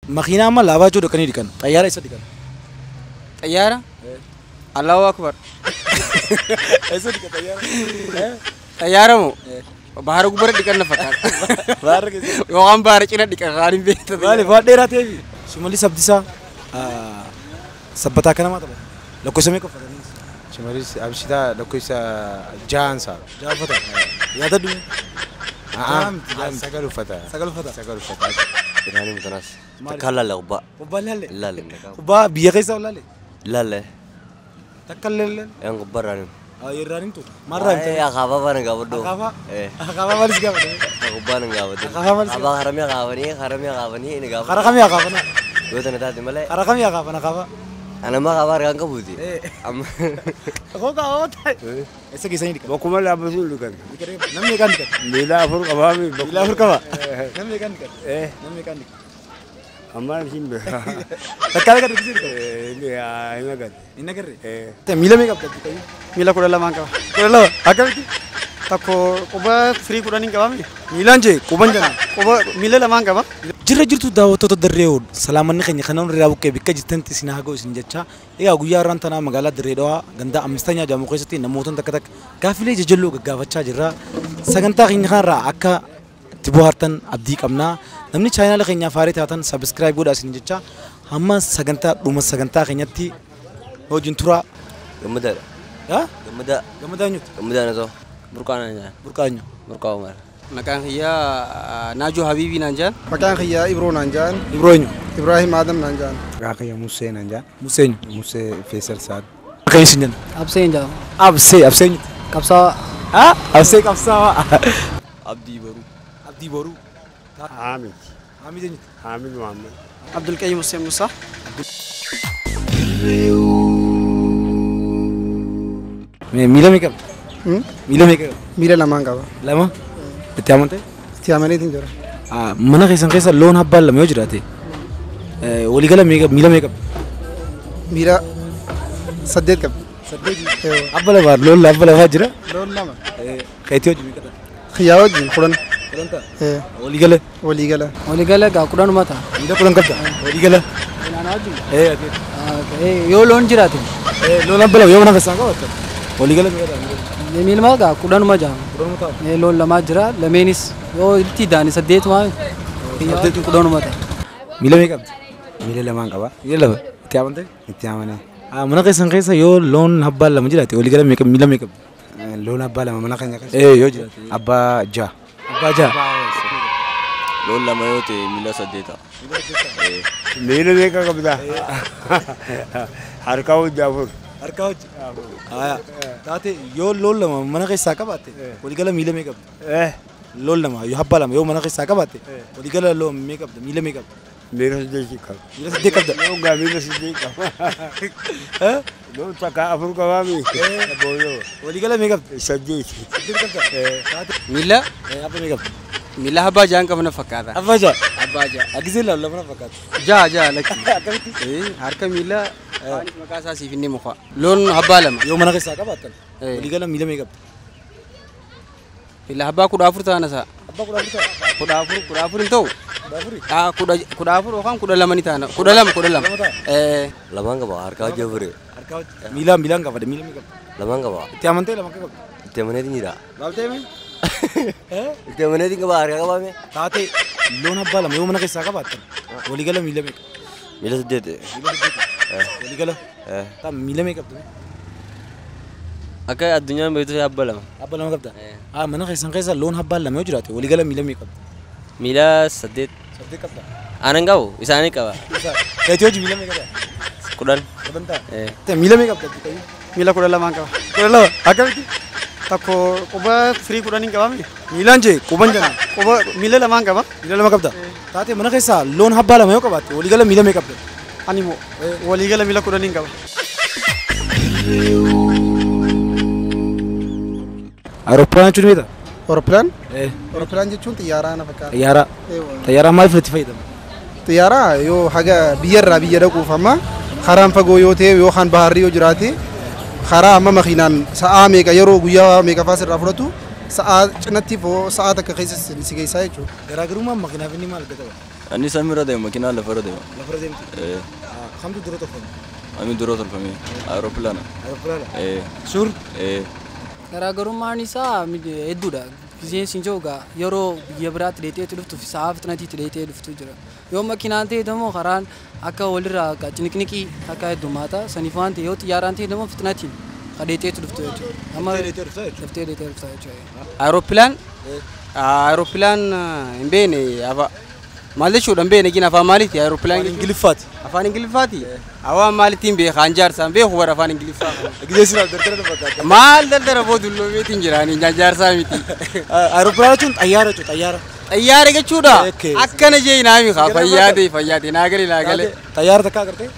ماكينة ما لافا جو دكاني دكان طيارة إيش دكان طيارة الله أكبر إيش دكان طيارة طيارة مو بحر كبر دكان نفكر بحر كذي يوم بحر كنا دكان غارين بيت بالي فات ديرة تبي شمالي سبديسا سبتا كنا ما تبى لو كسمة كفر شمالي أبشتا لو كيسا جان صار جان فتا يا تدو سكالو فتا سكالو فتا يعني متناس تكلا لغبا وبلا لا لا وبا بيجيسا ولا لا لا لا تكلل yang kebaran يرانين تو مرة ya kaba bana gaba do kaba kaba baris gaba aku bana gaba do kaba baris kaba haramnya gaba ni ini gaba harakam ya kaba na gue tuh nanti malah harakam ya kaba na kaba anak mah kabar kan kebuti am aku kau tahu ऐसे किसे नहीं दिखा वो कुमार लाभ वसूल दुकान नम्य कान दिखा नीला फुर कबाब नीला फुर कबाब नम्य कान दिखा नम्य कान दिखा हमारे सिंबे तकाल कर किसे दिखा ini ya ini kan इन्हें कर रहे ते मिला में कब तक मिला कुड़ला मांगा कुड़ला आकर की तको कुबा फ्री कुड़ा नहीं कवा मिलान जे कुबन जाना कुबा मिले ला मांगा बा جرّ جرّتو داوتو تدريود سلامني خني خنون رياوك بيك جتنتي سيناغو سنجتشا يا غويا رانتنا مغالا دريدوا غندا امستانيا جامو قيستي نموتن تكتك كافلي ججلو غاوچا جرا سغنتا خني خرا اكا تبوهرتن ابدي قمنا نمني چاينال خنيا فاريتاتن سبسكرايب غودا سنجتشا هم سغنتا دوم سغنتا خنيتي هو جنتورا gemeda ها gemeda نيوت gemeda nazo burkananya بركانيو Umar مكان هي ناجو حبيبي نانجان مكان هي إبرو نانجان إبراهيم آدم نانجان rakyat Musa nanja موسين Musa Faisal Saad خيسنجن ابسين كبسا ها ابسي كبسا abdi برو Hamid حميد Hamid Muhammad عبد الكريم حسين موسى ميلا ميكا ميلا لمانغا لما بتعمل استعمالي تنجرا mana kesan loan habbal lam yojrate wali gala mila makeup ميلا سديت كب abbala bar loan abbala wajra لون لما kaityo jimi kata خياوج خلنا kulanta wali gala ولي قال ga kudan mata ida kulan kata wali gala yo loan jirate loan abbala yo mana kesan ka wata wali gala يميل ما ga kudan ma jam kudan mata loan lama jira lamenis yo itti dani sadet ma sadet kudan mata mila makeup Mila lemang kaba yela tiamante itiamane mana kesan yo loan habbal lam jirate wali gala makeup mila makeup lona bala mana kan ya yo jirate abba ja abba ja loan lama yote mila sadeta Mila mereka kabda harkau Jafur arkauj aya tate yo loan lama mana kesan ka bate wali gala mila makeup loan lama yo habbal lama yo mana kesan ka bate wali gala lo makeup mila makeup Mila sedih kab mila sedih kabda Lo enggak mila sedih kab Lo cakap Afur kawami boyo wali gala makeup sedih kabda tate मिला apa makeup मिला हबा जान का मना फकादा abba ja हबा जा agizela la mana fakat जा जा लकी हर का मिला मकासा सिफिनी मुखा लोन हबा लमा yo mana kesan ka bate wali gala mila makeup मिला हबा कुडाफुर ताना सा abba कुडाफुर तो कुडाफुर ओखाम कुडा लमनी ताना कुडा lump lama nggak bawa harga aja bro arkauj mila ka bate mila makeup lama nggak bawa tiamante lama ka temennya tinggi dah balte me temennya tinggi bawa harga apa me tate loan habbal lam yo mana kesan ka bate wali gala mila makeup mila sedeta wali gala ta mila makeup akai adunya begitu ya abbalam abba lama kabda mana kesan loan habbal lam yojrate wali gala mila makeup mila sedet sabde kabda aneh kau isane kau kaityo jimi mila makeup kudan kudanta te mila makeup ta मिला कुडा लमांगा kulala akan तको कुबा फ्री कुडा नहीं कवा milan je kuban jana Quba मिले लमांगा बा mila lama kabda tate mana kesan loan habbal lam yo ka bate wali gala mila makeup अनिमो वली गला मिला कुडा नहीं कवा aeroplan chuni beta أوروبلان eh أوروبلان جتون طيارة أنا فكر tayara mal fiti faida طيارة يو حاجة بيرة كوفما خرام فجو يوتي يو خان بحري وجراتي خرام ما مخينان ساعة ميكا يرو غيا ميكا فاسر رافلتو ساعة نتي فو ساعة تكخيس سيجي سايجو gara garuma makina fini mal beta Ani samira deema makiinaa lafarra deema. Lafarra deemti. Kamtu dura tolfame? Ami duroo tolfame. Aeropilaana. Aeropilaana. Suur? Garaagarummaan isaa hedduudha. Giseen siin joogaa yeroo biyya biraatti dheetee dhuftuuf sa'a fixnatiitti dheetee dhuftu jira. Yoo makiinaan ta'e immoo karaan akka walirraa ciniqniqii akka heddummaata saniif waan ta'e yoo xiyyaaraan ta'e immoo fixnatiin dheetee dhuftu jechuudha. Amma dheetee dhufta jechuudha. Aeropilaan hin beene maal jechuudha hin beene gina afaan maaliiti aeropilaan Ingiliffaati. afaan Ingiliffaati. Awaan maalitti hin beeku hanjaarsaan beeku bara afaan Ingiliffaa. Gizeesinaaf daldala fakkaata. Maal daldala booduloo beetiin jiraanii hanjaarsaa miti. Aeropilaana jechuun xayyaara jechuudha xayyaara. Xayyaara jechuudha. Akkana jee naami haa fayyaade naagale. Xayyaara takka agartee?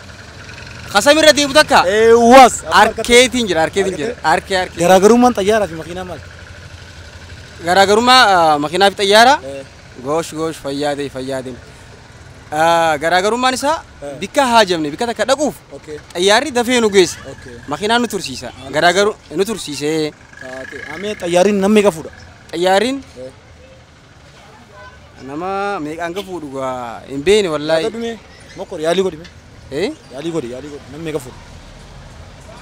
Kasamirra deemu takka. Waas. Arkeetiin jira. Arkee. Garaagarummaan xayyaaraa fi makiinaa maali? Garaagarummaa makiinaa fi xayyaara. Goosh fayyaade. Garaagarummaan isaa bikka haajamne bikka takka dhaquuf xayyaarri dafee nu geessa. Makiinaan nu tursiisa. Garaagaru nu tursiisee. Amee xayyaariin nama meeqa fuudha? Xayyaariin nama meeqaan ka fuudhu hin beene wallaahi. Mokkor yaalii godhime. Yaalii godhi nama meeqa fuudha?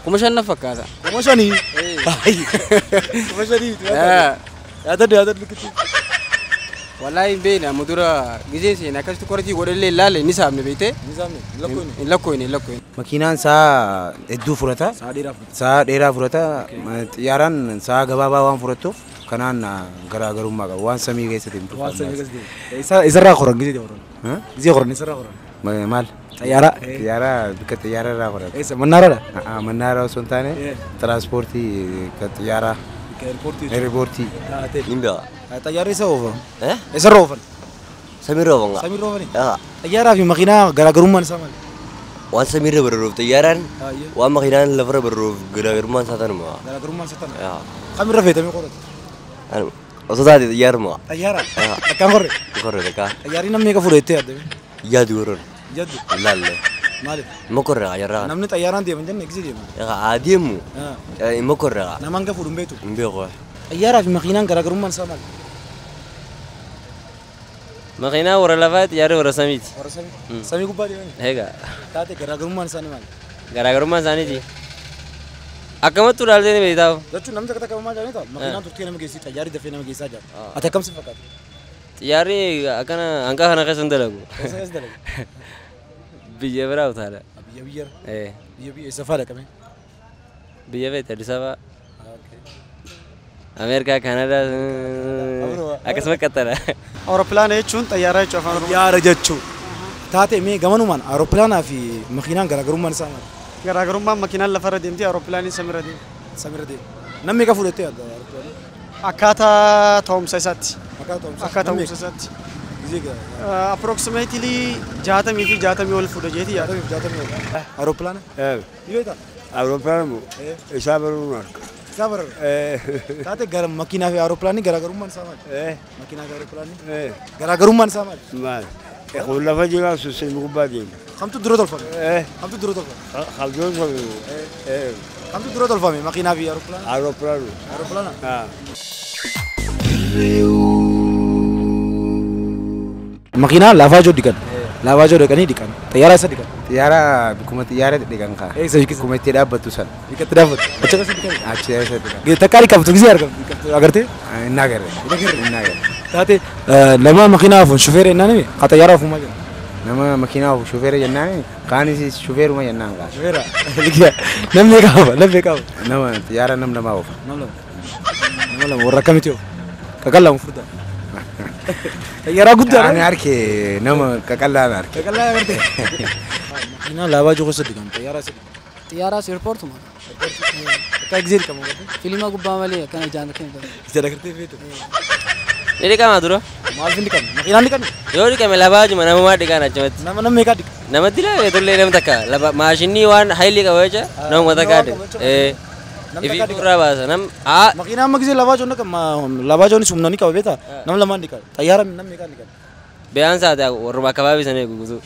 5,000 fakkaata. 5,000? 5,000. Yaadadde likitti. Wallahi hin beene amma dura giseen seenaa akkasitti qoratii godhallee ilaalle ni saamne beekte. Hin lakkoofne. Makiinaan sa'a hedduu fudhata. Sa'a dheeraa fudhata. Xiyyaaraan sa'a gabaabaa waan fudhattuuf kanaan garaagarummaa qaba. Waan samii keessatti hin tuffatu. Isarraa qoran gisee qoran. Gisee qoran isarraa qoran. Maal? Xayyaara. Xiyyaara bikka xiyyaara irraa fudhata. Mannaaraadha? Mannaara osoo hin taane tiraanspoortii xiyyaara. Airportii. Nimba. Xayyaarri isa oofan. Isarra oofan. Samira oofan. Samira oofani. Xayyaaraa fi makiinaa garaagarummaan isaa maali? Waan samira barruuf xiyyaaraan waan makiinaan lafarra barruuf garaagarummaan isaa tanuma. Garaagarummaan isaa tanuma. Kamirra feetamee qoratu? Osoo taate xiyyaaruma. Xayyaara. Akkaan qorre? Qorre takkaa. Xayyaarri namni meeqa fuudhee itti yaadame? Yaadu warroon. Yaaddu? Laalle. Maaliif? Mokorra xayyaarraa. Namni xayyaaraan deeman jenne eegsi deema? Adeemu. Mokorra. Namaan ka fuudhu hin beektu? Hin beeku. Xayyaaraa fi makiinaan garaagarummaan isaa maali? Makiinaa warra lafaati xiyyaarri warra samiiti. Warra samii? Samii gubbaa deemani? Egaa. Taate garaagarummaan isaanii maali? Garaagarummaan isaaniiti. Akkamattuu dhaaltee beektaa? Jechuun namni takka qabamaa jiranii ta'a. Makiinaan turtii nama geessi xayyaarri dafee nama geessaa jira. Ati akkam si fakkaata? Xiyyaarri akkana hanqaa kana keessa hin dalagu. Keessa dalagu? Biyya biraa utaala. Biyya. Biyya eessa faadha qabee? Biyya beekta Addis Ababa. Ameerikaa, Kanadaa akkasuma qaxxara. Aeropilaana jechuun xayyaara jechuun afaan Oromoo. Xayyaara jechuun. Taate mee gamanumaan aeropilaanaa fi makiinaan garaagarummaan isaa maali? Garaagarummaan makiinaan lafarra deemti aeropilaaniin samirra deemti. Samirra deema. Namni meeqa fuudhettee yaadda aeropilaanii? Akkaataa ta'umsa isaatti. Akka ta'umsa isaatti. Approximately 60 fi 60 ol fuudha jeeti yaada. 60 ol. Aeropilaana? Ni beektaa? Aeropilaana isaa baruu marka. Isaa barara? Taate gara makiinaa fi aeropilaanii garaagarummaan isaa maali? Makiinaa fi aeropilaanii? Garaagarummaan isaa maali? Maal? Kun lafa jiraa suusin gubbaa deema. Kamtu dura tolfame? Kamtu dura tolfame? Haldoon Kamtu dura tolfame makiinaa fi aeropilaanii? Aeropilaana. Aeropilaana? Makiinaa lafaa joo dhiqan. Lafaa joo dhiqanii dhiqan. Xayyaara isa dhiqan. Xiyyaara bikkuma xiyyaara dhiqan kaa. Eessa dhiqan? Kuma itti dhaabbattu san. Dhiqatti dhaabbatu. Achi keessa dhiqan. Achi keessa dhiqan. Takkaa dhiqabtu gisee argamtu. Agartee? Hin agarre. Hin agarre. Taate nama makiinaa ofuun shufeera jennaan kaa xayyaara ofuumaa jira. Nama makiinaa ofu shufeera jennaan kaanis shufeeruma jennaan kaa. Shufeera. Namni qaaba. Namni qaaba. Nama xiyyaara nam namaa ofa. Nama lama warra akkamitti ofu? Qaqallamu furdaa. Xayyaara guddaadha. Ani harke nama qaqallaan harke. Qaqallaa agartee. Makiinaa laabaa joo keessa dhiqan. Xayyaara isa dhiqan. Xiyyaaraas eerpoortuma. Akka gisee dhiqamu agartee. Fiilima gubbaa malee akkana ijaan akka hin balle. Isa dagartee feetu. Ni dhiqama dura. Maal fin dhiqame? Makiinaan dhiqame? Yoo dhiqame lafaa juma namumaa dhiqan achumatti. Nama meeqaa dhiqa? Namatti illee tollee nama takka maashinii waan haylii qaba jecha namuma takka dhiqa. Ifi furraa baasa. Makiinaa amma gisee labaa joon dhiqama. Labaa joonis humna ni qaba beektaa? Nama lamaan dhiqa. Xayyaara nama meeqaa dhiqa? Beeyaan saate warruma akabaabii sana eeguutu.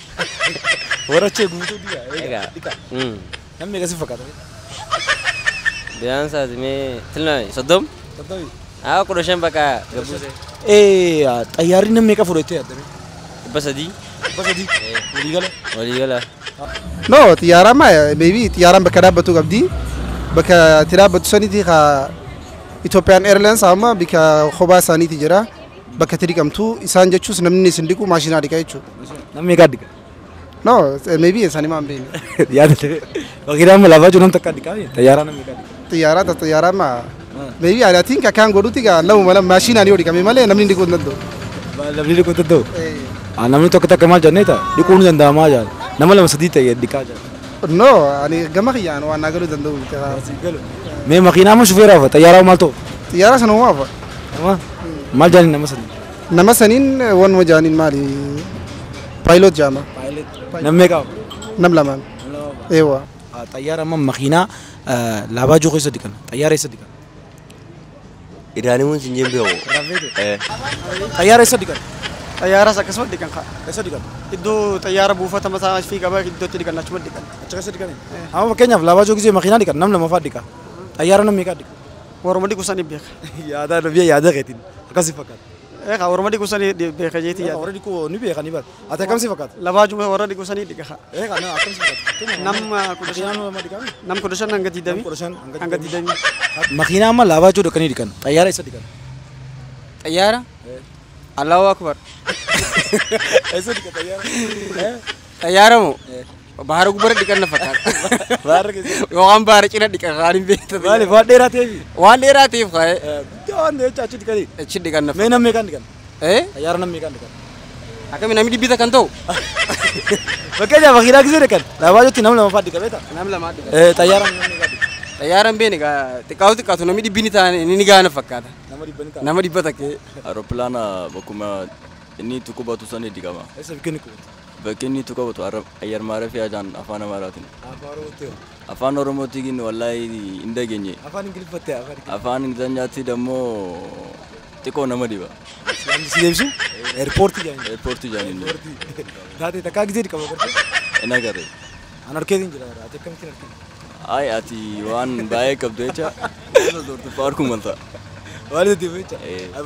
Warra achee guutuu dhiqa. Dhiqa. Namni meeqa si fakkaata? Beeyaan saate mee tilmaami 30? 30. 15 bakka gabbuse. Xayyaarri nama meeqa fudhattee yaadame? 300. Basadi. Waliigala. Waliigala. No, xiyyaaraan maybe xiyyaaraan bakka dhaabbatu qabdi. Bakka itti dhaabbatu saniiti kaa Ethiopian Airlines amma bakka kophaa isaaniiti jira. Bakka itti dhiqamtu isaan jechuus namni isin dhiqu maashinaa dhiqa jechuudha. Namni meeqa dhiqa? No, maybe isaanii maan beekne. Yaadate. Wakiidhaan malaafaa jiru namni takka dhiqaa. Xiyyaaraan namni meeqa dhiqa? Xiyyaaraan maybe adaatiin akkaan godhutti gaa lamu mala maashinaan yoo dhiqame malee namni dhiquu hin danda'u. Namni dhiquu hin danda'u. Namni tokko takka maal jenneeta dhiquu ni danda'amaa jira. Nama lama sadii ta'e dhiqaa jira. No, ani gama kiyyaan waan naa galuu danda'u. Mee makiinaa amma shufeeraaf xiyyaaraan maal ta'u? Xiyyaara sana uumaaf. Maal jaaniin nama sanii? Nama saniin wanuma jaaniin maali? Paayilot jaama. Nam meeqa? Nam lamaan. Eewa. Xiyyaara amma makiinaa laabaa jiru keessa dhiqan. Xiyyaara eessa dhiqan? Idaanimuun sin jembeewu. Xiyyaara eessa dhiqan? Xiyyaaraas akkasuma dhiqan kaa. Eessa dhiqan? Iddoo xiyyaara buufata mataa fi qaba iddootti dhiqan achuma dhiqan. Achi keessa dhiqan. Amma fakkeenyaaf laabaa jiru gisee makiinaa dhiqan nam lama fa'aa dhiqa. Xiyyaara nam meeqa dhiqa? Warma dhiqu sanii beeka. Yaada biyya yaada keetiin akkasii fakkaata. Warma dhiqu sanii beeka jeeti yaada. Warra dhiquu ni beeka ni bara. Ati akkamsi fakkaata? Labaa juma warra dhiqu sanii dhiqa kaa. Akkamsi fakkaata? Nam kudha shan hanga digdamii. Hanga digdamii. Makiinaa amma laabaa jiru dhaqanii dhiqan. Xiyyaara eessa dhiqan? Xiyyaara? Allahu akbar. Eessa dhiqa xiyyaara? Xiyyaara moo? Bahara gubbara dhiqan na fakkaata. Bahara keessa. Yookaan bahara cina dhiqan kaaniin beekta. Maali waan dheeraa ta'eefi? Waan dheeraa ta'eef kaa'e. Waan dheeraa achi dhiqanii. Achi dhiqan na Mee nam meeqaan dhiqan? fakkaata. Xiyyaara nam meeqaan dhiqan? Akkami namni dhibbita kan ta'u? Fakkeenyaaf makiinaa gisee dhiqan. Laabaa jirti nam lama fa'aa dhiqa beektaa? Nam lamaa dhiqan. Xiyyaara nam meeqaan dhiqan? Xiyyaaraan beene xiqqaatu xiqqaatu namni dhibbini ta'an ni gaana fakkaata. Nama dhibbani ta'a. Nama dhibba takkee. Aeroplaana bakkuma inni itti qubatu sanii dhiqama. Eessa bikkinni qubatu? Bakki inni itti qubatu ayyar maarafii ajaan afaan amaaraatiin. Afaan Oromootti. Afaan oromootiin wallaahi hin dhageenye. Afaan Ingiliffaatti Afaan ingilizanyaatti dammoo xiqqoo nama dhiba. Si deebisu? Eerpoortii jaaniin. Eerpoortii jaaniin. Taatee takkaa gisee dhiqama gortee? Hin agarre. An harkeetiin jira. Ati akkamittiin harkeen? Ay ati waan baay'ee qabdu jecha paarkuu malta. Waan itti jecha.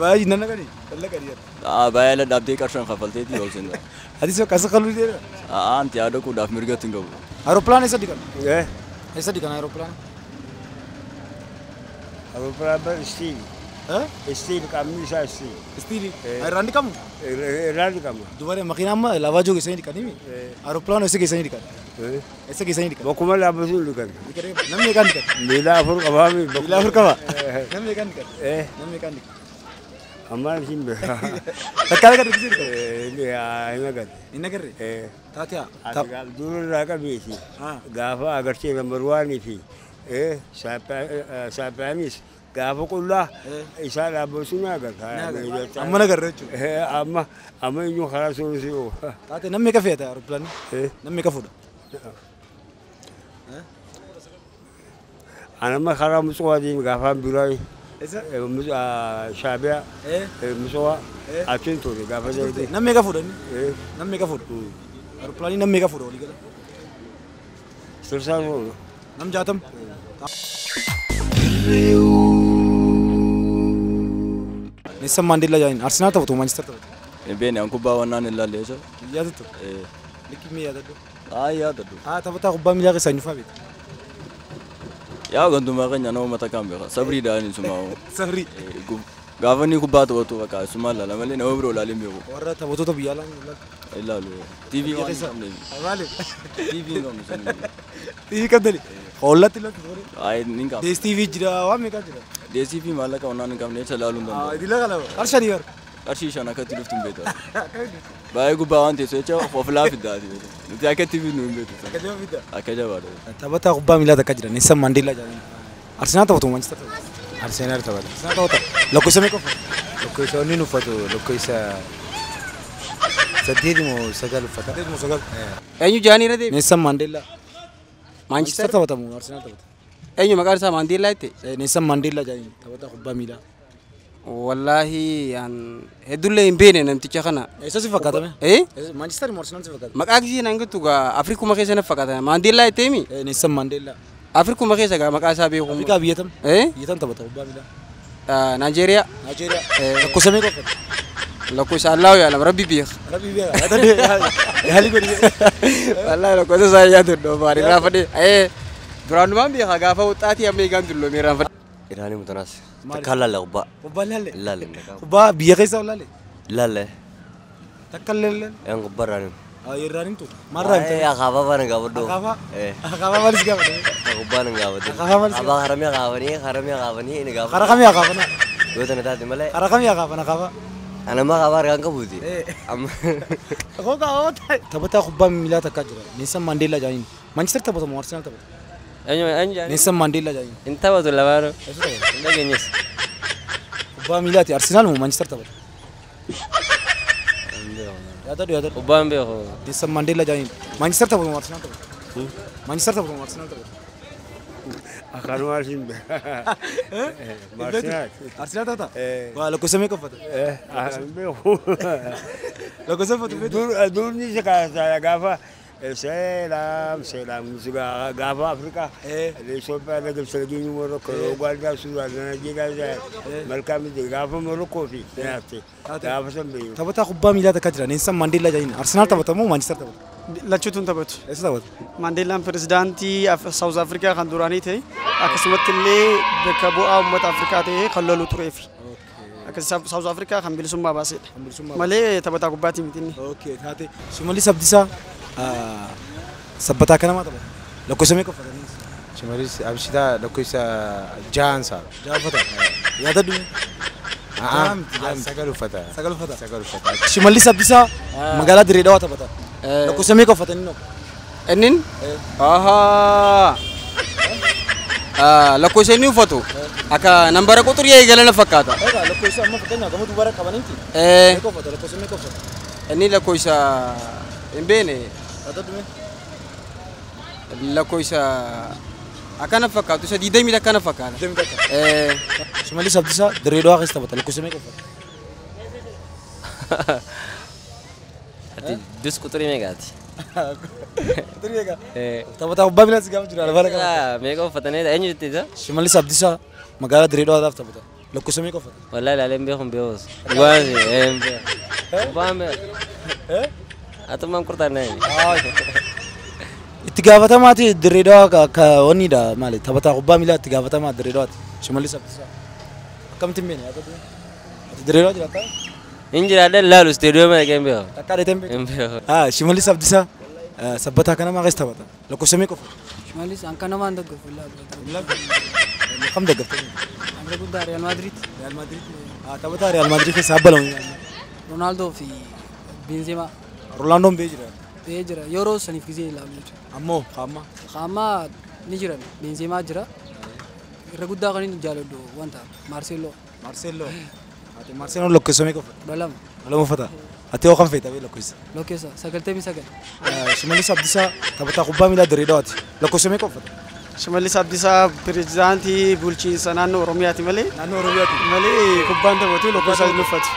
Baay'ee jinnaan naqanii? Dallaqanii. Baay'ee la dhaabdee qarshaan kafalteeti yoo sinna. Ati soo kasa qaluu deema? Anti yaada kuudhaaf mirgatti hin qabu. Aeroplaan eessa dhiqan? Eessa dhiqan aeroplaan? Aeroplaan steel. Steel kamni isaa steel. Istiili. Irraan dhiqamu? Irraan dhiqama. Dubaree makiinaa amma laabaa jiru keessanii dhiqanii? Aeroplaan eessa keessanii dhiqan? Eessa keessanii dhiqan? Bakkuma dhaabbatuun dhiqan. Namni meeqaan dhiqan? Miila afur qabaa mi? Miila afur qaba? Namni meeqaan dhiqan? Namni meeqaan dhiqan? Ammaan hin beeka. Takkaa agarre gisee dhiqan? Hin agarre. Hin agarre? Taatee haa? Dura irraa qabeeti. Gaafa agartee lambar waanii fi saaphaanis gaafa qullaa isaa dhaabbatu ni agarra. Amma nagarra jechuudha. Amma iyyuu karaa soorasii oo. Taatee namni meeqa fe'ata aeroplaanii? Namni meeqa fuudha? Anamma karaa mucawaatiin gaafaan biraayi. Shaabiyaa mucawaa achiin ture gaafa jirti. Namni meeqa fuudha inni? Namni meeqa fuudha? Aeroplaanii namni meeqa fuudha walii gala? Sirsaa soora. Nam 60. Nelson Mandela jaaniin Arsenal taphatu Manchester taphatu. Beeni an kubbaa wannaan hin laalle jecha. Yaadatu? Likki mi yaadatu? Yaadadhu. Taphataa kubbaa miilaa keessaa eenyufaa beekta? Yaa gantumaa keenya nama mata kan beeka. Sabrii daanii sumaa. Sabrii. Gaafa inni kubbaa taphatu bakka sumaa laala malee nama biroo laalee beeku. warra taphattoota biyyaa ilaalu. TV waan qabne. Maaliif? TV qabne. TV qabdani. Hollatti ilaaltu ture. Ay nin qabne. DSTV jira waan meeqa jira? DSTV maallaqa waan hin qabne jecha laaluun danda'u. Idila kala qarshanii bar. Qarshii shan akkatti dhuftu hin beektu. Baay'ee gubbaa waan teessu jecha of laa fiddaati. Nuti akka TV nu hin beektu. Akka jabaadha. Taphataa kubbaa miilaa takka jira Nelson Mandela jedhanii. Arsenal taphatu Manchester taphatu. Arsenal taphata. Arsenal taphata. Lakkoofsa meeqa uffata? Lakkoofsa inni uffatu lakkoofsa 8 moo 9 uffata. 8 moo 9. Eenyu jaanii irra deebi? Nelson Mandela. Manchester taphatamu Arsenal taphata. Eenyu maqaan isaa Mandela itti? Nelson Mandela jedhanii taphataa kubbaa miilaa. Wallahi hedduullee hin beekne namticha kana. Eessa si fakkaatame? Manchester moo Arsenal si fakkaata? Maqaa kisi nangattu gaa Afrikuma keessa na fakkaata. Mandela itti himi? Nelson Mandela. Afrikuma keessa gaa maqaa isaa beeku. Afrikaa biyyatam? Biyyatam taphata kubbaa miilaa. Nigeria. Nigeria. Lakkoofsa meeqa uffata? lakkoofsa Allaahu yaalam rabbi beeka. Rabbi beeka. Yaalii godhi. Wallaahi lakkoofsa isaa yaadu dhoofaan irraa fadhee. Duraanumaan beeka gaafa wuxaatii amma eegaan dulloomee irraa fadhee. Iraanii mutanaas. Takka lalle gubbaa. Gubbaa lalle. Lalle. Gubbaa biyya keessa lalle. Lalle. Takka lalle. Yang gubbaa raani. Irraanin tu. Marraa miti. Akaafaa baan gaafadhu. Akaafaa. Akaafaa maalis gaafadhu. Gubbaa nan gaafadhu. Akaafaa maalis gaafadhu. Abaa haramee qaafanii inni gaafadhu. Kara kamii akaafana. Yoo tana taate malee. Kara kamii akaafana akaafaa. Anammaa qaafaa argaan qabuuti. Koo kaawwaa ta'e. Taphataa kubbaa miilaa takkaa jira. Nelson Mandela jedhanii. Manchester taphata moo Arsenal taphata? Eenyu Nelson Mandela jedhanii. hin taphatu lamaanuu. Hin dhageenyes. Kubbaa miilaati Arsenal moo Manchester taphata? Yaadadhu. Kubbaan beeku. Nelson Mandela jedhanii. Manchester taphata moo Arsenal taphata? Manchester taphata moo Arsenal taphata? Akkanuma arsiin Arsenal. Arsenal taphata? Waa lakkoofsa meeqa uffata? Beeku. Lakkoofsa uffatu beeku? Durni isa kaasaa gaafa seelaam gaafa Afrikaa Itoophiyaa lagamsa geenyu Morokkoo Uganda Sudaan Naayijeriyaa malkaa miti gaafa Morokkoo fi nyaate gaafa san beeku. Taphataa kubbaa miilaa takkaa jira. Nelson Mandela jedhanii. Arsenal taphata moo Manchester taphata? Lachuutuun taphatu. Eessa taphata? Mandeelaan pirezidaantii Saawuz Afrikaa kan duraanii ta'e akkasumatti illee bakka bu'aa uummata Afrikaa ta'e kan lolu tureefi. Akkasii Saawuz Afrikaa kan bilisummaa baasedha. Malee taphataa kubbaati miti inni. Okay taate. Shimallis Abdiisaa sabbataa kanamaa taphata. Lakkoofsa meeqa uffatanii? Shimallis Abdiisaa lakkoofsa jaansa. Jaafata. Yaadadhu. Sagal uffata. Sagal uffata. Sagal uffata. Shimallis Abdiisaa magaalaa Dirree Dhawaa taphata. Lakkoofsa meeqa uffatanii noo? Innin? Ahaa. Lakkoofsa inni uffatu akka nambara quxurii eegalana fakkaata. Lakkoofsa amma fakkeenyaaf gama dubara qabaniiti. Meeqa uffata? Lakkoofsa meeqa uffata? Inni lakkoofsa hin beene. Yaadadhu. Lakkoofsa akkana fakkaatu isa 20 akkana fakkaata. Shimallis Abdiisaa Dirree Dhawaa keessa taphata. Lakkoofsa meeqa uffata? Dus quxurii meeqaati? Quxurii meeqa? Taphataa kubbaa miilaas gaafa jiru albaala qaba. Meeqa uffatanii eenyu jettiisa? Shimallis Abdiisaa magaalaa Dirree Dhawaadhaaf taphata. Lakkoofsa meeqa uffata? Wallaahi ilaaleen beeku hin beekus. Waan hin beeku. Waan beeku. Atumaan kurtaanee. Itti gaafatamaa Dirree Dhawaa akka wanniidha maali taphataa kubbaa miilaa itti gaafatamaa Dirree Dhawaati. Shimallis Abdiisaa. Akkamitti hin beekne yaadadhu. Dirree Dhawaa jiraata? Hin jiraadha laalu isteediyooma dhaqee hin beeku. Takkaa dheeteen beeku? Hin beeku. Shimallis Abdiisaa sabbataa kanamaa keessa taphata. Lakkoofsa meeqa uffata? Shimallis akka namaan daggafu Kam daggaftanii? Amra guddaa Real Madrid. Real Madrid. Taphataa Real Madrid keessa abbalamu. Ronaldo fi Benzema. Rolandoon bee jira. Bee jira. Yeroo saniif gisee ilaalu jechuudha. Ammoo qaama. Qaama ni jiran. Benzema jira. Irra guddaa kan inni jaaladhu wanta Marcelo. Marcelo. Marcelo lakkoofsa meeqa uffata? 12. Lama uffata. Ati hoo kan feeta bee lakkoofsa? Lakkoofsa 99. Shimallis Abdiisaa taphataa kubbaa miilaa Dirree Dhawaati. Lakkoofsa meeqa uffata? Shimallis Abdiisaa pirezidaantii bulchiinsa naannoo Oromiyaati malee. Naannoo Oromiyaati. Malee kubbaan taphatu lakkoofsa hin uffatu.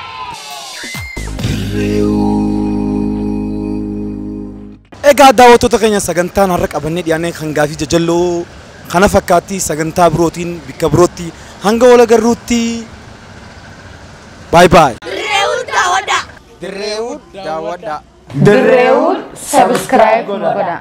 Egaa daawwattoota keenya sagantaan har'a qabannee dhiyaannee kan gaafii jajalloo kana fakkaatti sagantaa birootiin bakka birootti hanga wal agarruutti bye bye. Dirreewud daawwadhaa. Dirreewud subscribe godhaa.